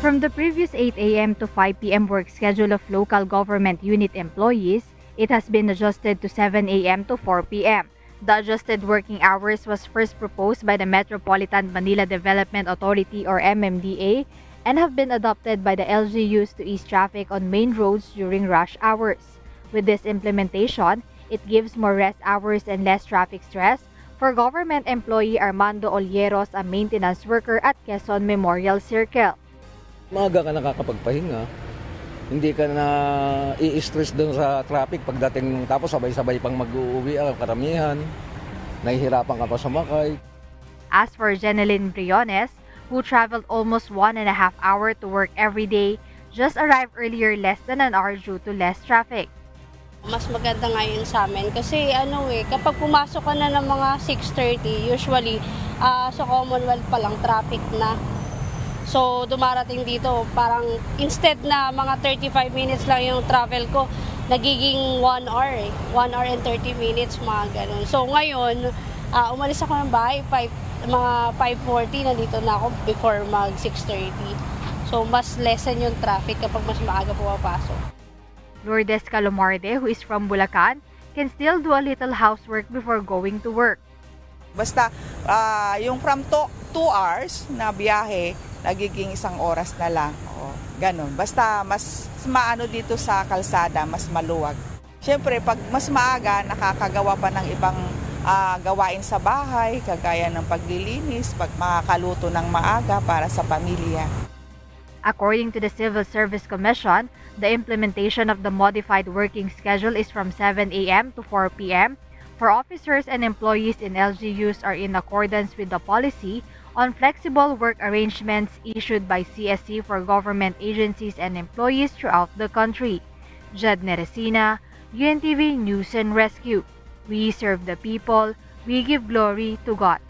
From the previous 8 a.m. to 5 p.m. work schedule of local government unit employees, it has been adjusted to 7 a.m. to 4 p.m. The adjusted working hours was first proposed by the Metropolitan Manila Development Authority or MMDA and have been adopted by the LGUs to ease traffic on main roads during rush hours. With this implementation, it gives more rest hours and less traffic stress for government employee Armando Olieros, a maintenance worker at Quezon Memorial Circle. Maaga ka nakakapagpahinga, hindi ka na i-stress doon sa traffic pagdating tapos sabay-sabay pang mag-uuwi ang karamihan, nahihirapan ka pa sumakay. As for Jeneline Briones, who traveled almost 1.5 hours to work every day, just arrived earlier less than an hour due to less traffic. Mas maganda ngayon sa amin kasi kapag pumasok ka na ng mga 6:30, usually sa Commonwealth pa lang traffic na. So dumarating dito, parang instead na mga 35 minutes lang yung travel ko, nagiging 1 hour 1 hour and 30 minutes, mga ganun. So ngayon, umalis ako ng bahay, mga 5:40, nandito na ako before mag 6:30. So mas lessen yung traffic kapag mas maaga pumapasok. Lourdes Calomarde, who is from Bulacan, can still do a little housework before going to work. Basta yung from 2 hours na biyahe, nagiging 1 oras na lang. O, ganun. Basta mas maano dito sa kalsada, mas maluwag. Siyempre, pag mas maaga, nakakagawa pa ng ibang gawain sa bahay, kagaya ng paglilinis, pag makakaluto ng maaga para sa pamilya. According to the Civil Service Commission, the implementation of the modified working schedule is from 7 a.m. to 4 p.m. for officers and employees in LGUs are in accordance with the policy on flexible work arrangements issued by CSC for government agencies and employees throughout the country. Jed Neresina, UNTV News and Rescue. We serve the people, we give glory to God.